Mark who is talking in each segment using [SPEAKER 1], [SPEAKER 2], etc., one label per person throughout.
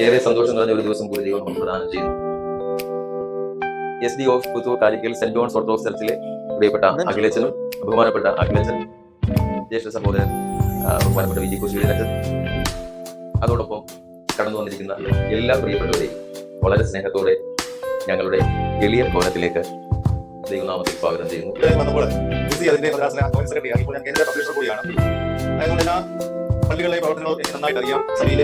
[SPEAKER 1] ഏറെ സന്തോഷം നിറഞ്ഞ ഒരു ദിവസം കൂടി ദൈവം നമുക്ക് പ്രദാനം ചെയ്യുന്നു. SD of Puthur Kalikkal Saint John's Orthodox ചർച്ചിലെ പ്രിയപ്പെട്ട അഖിലച്ചനും ബഹുമാനപ്പെട്ട അഖിലച്ചൻ, ജ്യേഷ്ഠ സഹോദരൻ ബഹുമാനപ്പെട്ട വിജി കുശീലച്ചൻ, അതോടൊപ്പം കടന്നു വന്നിരിക്കുന്ന എല്ലാ പ്രിയപ്പെട്ടവരെയും വളരെ സ്നേഹത്തോടെ ഞങ്ങളുടെ എളിയ ഭവനത്തിലേക്ക് ദൈവനാമത്തിൽ സ്വാഗതം ചെയ്യുന്നു.
[SPEAKER 2] പള്ളികളിലെ പ്രവർത്തനങ്ങൾ എനിക്ക് നന്നായിട്ട് അറിയാം. സഭയിൽ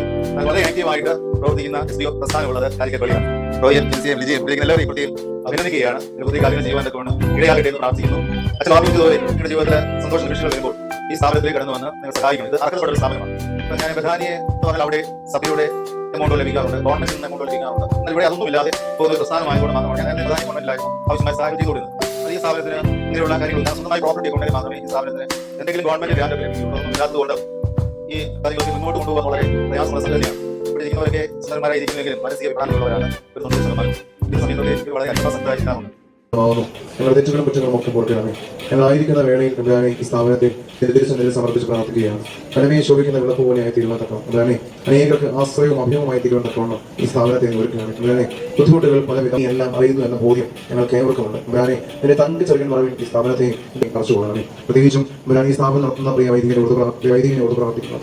[SPEAKER 2] വളരെ ആക്റ്റീവായിട്ട് പ്രവർത്തിക്കുന്ന പ്രസ്ഥാനമുള്ളത് കാലിക്കൽ പള്ളിയാണ്. റോയൽ ജിൻസിയും ലിജിയും എല്ലാവരെയും പ്രത്യേകം അഭിനന്ദിക്കുകയാണ്. പുതിയ കാര്യങ്ങൾ ചെയ്യുവാൻ തൊട്ട് ഇടയാകട്ടെ എന്ന് പ്രാർത്ഥിക്കുന്നു. അച്ഛൻ ഓർമ്മിച്ചതുപോലെ നിങ്ങളുടെ ജീവിതത്തിലെ സന്തോഷ നിമിഷങ്ങൾ വരുമ്പോൾ ഈ സ്ഥാപനത്തിലേക്ക് കടന്നു വന്ന് നിങ്ങൾ സഹായിക്കണം. ഇത് അർഹതപ്പെട്ട ഒരു സ്ഥാപനമാണ്. ഇപ്പൊ ഞാൻ ബഥാനിയെ എന്ന് പറഞ്ഞാൽ അവിടെ സഭയുടെ എമൗണ്ട് ലഭിക്കാറുണ്ട്, ഗവൺമെന്റിൽ നിന്ന് എമൗണ്ട് ലഭിക്കാറുണ്ട്. എന്നാൽ ഇവിടെ അതൊന്നും ഇല്ലാതെ പോകുന്ന ഒരു പ്രസ്ഥാനമായതുകൊണ്ട് മാത്രമാണ് ഞാൻ ബഥാനി ഗവൺമെന്റിലായിരുന്നു ആവശ്യമായ സഹായം ചെയ്തു കൊടുക്കുന്നത്. ഈ സ്ഥാപനത്തിന് ഇങ്ങനെയുള്ള കാര്യങ്ങൾ സ്വന്തമായി പ്രോപ്പർട്ടി കൊണ്ടെങ്കിൽ മാത്രമേ ഈ സ്ഥാപനത്തിന് എന്തെങ്കിലും ഗവൺമെന്റ് ഗ്രാന്റ് ലഭിക്കുള്ളൂ. ഇല്ലാത്തതുകൊണ്ട് ഈ കാര്യങ്ങൾക്ക് മുന്നോട്ട് കൊണ്ടുപോകാൻ വളരെ പ്രയാസമുള്ള സംഗതിയാണ്. ഇവിടെ ഇരിക്കുന്നവരൊക്കെ സുന്ദരന്മാരായിരിക്കുമെങ്കിലും മാനസിക വിഭ്രാന്തിയുള്ളവരാണ് ഒരു 90%. ഈ സമയത്ത് വളരെ അന്വേഷണമുണ്ട്.
[SPEAKER 3] ഞങ്ങളുടെ തെറ്റുകളും കുറ്റങ്ങളും ഒക്കെ പൊറുക്കണമേ. ഞങ്ങളായിരിക്കുന്ന വേളയിൽ എബ്രാനെ ഈ സ്ഥാപനത്തെ തിരുസന്നിധിയിൽ സമർപ്പിച്ച് പ്രാർത്ഥിക്കുകയാണ്. കടമയെ ശോഭിക്കുന്ന വിളക്ക് പോലെയായി തീരുമാനത്തക്കണം. എബ്രാനെ അനേകർക്ക് ആശ്രയവും അഭിമുഖമായി തീരുമാനത്തക്കണം. ഈ സ്ഥാപനത്തെ ഒരുക്കുകയാണ്. എബ്രാനെ ബുദ്ധിമുട്ടുകൾ പലവിധം എല്ലാം അറിയുന്നു എന്ന ബോധ്യം ഞങ്ങൾക്ക് ഏവർക്കുമുണ്ട്. എബ്രാനെ എന്നെ തന്റെ ചെറിയ പറവിൽ ഈ സ്ഥാപനത്തെ കറച്ചു കൊള്ളണമേ. പ്രത്യേകിച്ചും എബ്രാനെ ഈ സ്ഥാപനം നടത്തുന്ന പ്രിയ വൈദികനോട് പ്രാർത്ഥിക്കുന്നു.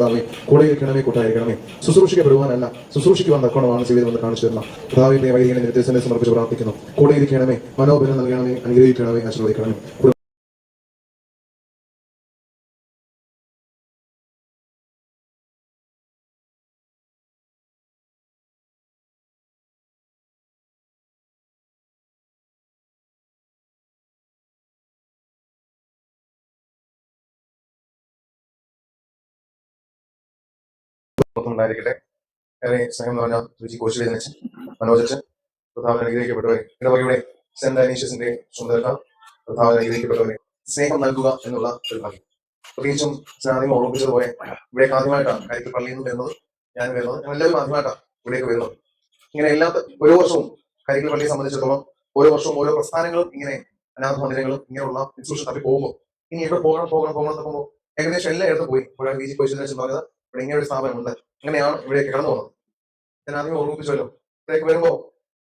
[SPEAKER 3] കൂടെ ഇരിക്കണമേ, കൂട്ടായിരിക്കണമേ. ശുശ്രൂഷിക്കപ്പെടുവാനല്ല ശുശ്രൂഷിക്കുവാൻ തക്കണമാണ് ജീവിതം കാണിച്ചു തരണം. കർത്താവിന്റെ പ്രിയ വൈദികനെ തിരുസന്നിധിയിൽ സമർപ്പിച്ച് പ്രാർത്ഥിക്കുന്നു. കൂടെ ഇരിക്കണമേ, മനോബലം നൽകണമേ, അനുഗ്രഹിക്കണമേ, ആശീർവദിക്കണമേ. ഉണ്ടായിരിക്കട്ടെ. ഏറെ സ്നേഹം നിറഞ്ഞ രുചി കോശിച്ച് മനോജൻ പ്രധാന അനുഗ്രഹിക്കപ്പെട്ടവരെ, ഇടവകയുടെ സെന്റ് അനീഷ്യസിന്റെ ചുമതലക്കാർ പ്രധാന അനുഗ്രഹിക്കപ്പെട്ടവരെ, സ്നേഹം നൽകുക എന്നുള്ള ഒരു കാര്യം പ്രത്യേകിച്ചും ആദ്യം ഓർമ്മിപ്പിച്ചതുപോലെ ഇവിടേക്ക് ആദ്യമായിട്ടാണ് കാലിക്കൽ പള്ളിയിൽ നിന്ന് വരുന്നത്. ഞാൻ വരുന്നത് ഞങ്ങളെല്ലാവരും ആദ്യമായിട്ടാണ് ഇവിടേക്ക് വരുന്നത്. ഇങ്ങനെ എല്ലാ ഓരോ വർഷവും കാലിക്കൽ പള്ളിയെ സംബന്ധിച്ചിടത്തോളം ഓരോ വർഷവും ഓരോ പ്രസ്ഥാനങ്ങളും ഇങ്ങനെ അനാഥ മന്ദിരങ്ങളും ഇങ്ങനെയുള്ള ഇൻസ്റ്റിറ്റ്യൂഷൻ തപ്പി പോകുമ്പോൾ ഇനി എവിടെ പോകണം തപ്പുമ്പോൾ ഏകദേശം എല്ലായിടത്തും പോയി. ഇവിടെ ബി ജി കോശിച്ച് പറഞ്ഞത് ഇവിടെ ഇങ്ങനെ ഒരു സ്ഥാപനമുണ്ട്, അങ്ങനെയാണ് ഇവിടേക്ക് കടന്നു പോകുന്നത്. ഞാൻ ആദ്യം ഓർമ്മിപ്പിച്ചല്ലോ, ഇവിടേക്ക് വരുമ്പോൾ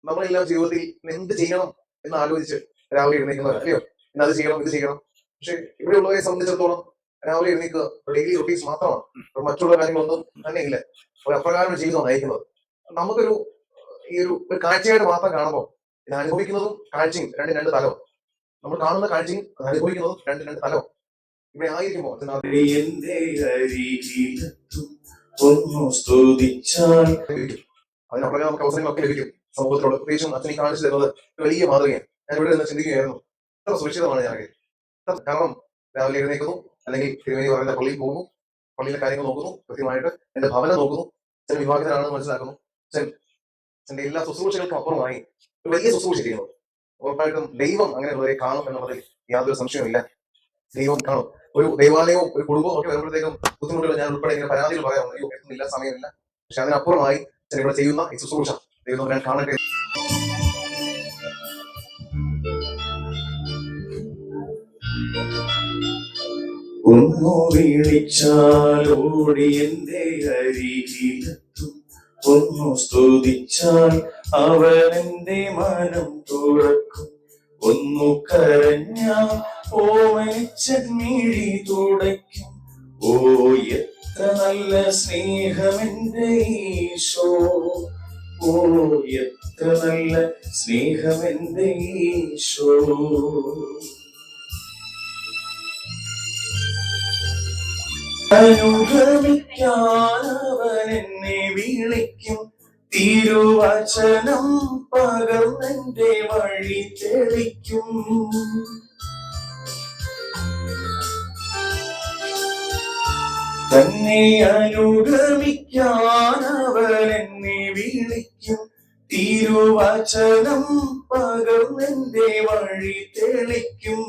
[SPEAKER 3] നമ്മളെല്ലാം ജീവിതത്തിൽ എന്ത് ചെയ്യണം എന്ന് ആലോചിച്ച് രാവിലെ എഴുന്നേക്കുന്നവർ അല്ലയോ, ഇന്ന് അത് ചെയ്യണം ഇത് ചെയ്യണം. പക്ഷെ ഇവിടെയുള്ളവരെ സംബന്ധിച്ചിടത്തോളം രാവിലെ എഴുന്നേക്കുക ഡെയിലി റൊട്ടീൻസ് മാത്രമാണ്. മറ്റുള്ള കാര്യങ്ങളൊന്നും തന്നെ ഇല്ല. ഒരു അപ്രകാരം ജീവിതം നയിക്കുന്നത്. നമുക്കൊരു ഈ ഒരു കാഴ്ചയായിട്ട് മാത്രം കാണുമ്പോൾ ഇത് അനുഭവിക്കുന്നതും കാഴ്ചയും രണ്ട് തലവും, നമ്മൾ കാണുന്ന കാഴ്ചയും അനുഭവിക്കുന്നതും രണ്ട് തലവും ഇവിടെ ആയിരിക്കുമ്പോൾ അതിനപ്പുറം നമുക്ക് അവസരങ്ങളൊക്കെ ലഭിക്കും സമൂഹത്തിലുള്ള. പ്രത്യേകിച്ചും അച്ഛനെ കാണിച്ചു തരുന്നത് വലിയ മാതൃകയാണ്. ഞാൻ ഇവിടെ നിന്ന് ചിന്തിക്കുകയായിരുന്നു, എത്ര സുരക്ഷിതമാണ് ഞാൻ. കാരണം രാവിലെ എഴുന്നേക്കുന്നു, അല്ലെങ്കിൽ തിരുമേനി പറയുന്ന പള്ളിയിൽ പോകുന്നു, പള്ളിയിലെ കാര്യങ്ങൾ നോക്കുന്നു, കൃത്യമായിട്ട് എന്റെ ഭവനം നോക്കുന്നു. അച്ഛൻ വിവാഹിതനാണെന്ന് മനസ്സിലാക്കുന്നു. അച്ഛന്റെ എല്ലാ ശുശ്രൂഷകൾക്കും അപ്പുറമായി ഒരു വലിയ ശുശ്രൂഷ ചെയ്യുന്നു. ഉറപ്പായിട്ടും ദൈവം അങ്ങനെയുള്ളവരെ കാണും എന്നുള്ളതിൽ യാതൊരു സംശയമില്ല. ദൈവം കാണും. ഒരു ദേവാലയവും ഒരു കുടുംബവും ഒക്കെ വരുമ്പോഴത്തേക്കും ബുദ്ധിമുട്ടുകൾ ഞാൻ ഉൾപ്പെടെ ഇങ്ങനെ പരാതികൾ പറയാം, അയ്യോ എത്തുന്നില്ല, സമയമില്ല. പക്ഷെ അതിനപ്പുറമായി ഇവിടെ ചെയ്യുന്ന ഈ ശുശ്രൂഷ ദൈവം ഞാൻ കാണട്ടെ.
[SPEAKER 4] ഒന്നു വിളിച്ചാലോടി എന്റെ അരികിലെത്തും, ഒന്നു സ്തുതിച്ചാൽ അവൻ എന്റെ മനം തുറക്കും, ഒന്നു കരഞ്ഞാൽ ഓമനിച്ചി തുടയ്ക്കും. ഓ എത്ര നല്ല സ്നേഹമെന്റെ ഈശോ, ഓ എത്ര നല്ല സ്നേഹമെന്റെ ഈശോ. അനുഗമിക്കാൻ അവൻ എന്നെ വിളിക്കും, തിരുവചനം പകർന്നെന്റെ വഴി തെളിക്കും. തന്നെ അനുഗമിക്കാൻ അവൻ എന്നെ വിളിക്കും, തിരുവചനം പകർന്നെന്റെ വഴി തെളിക്കും.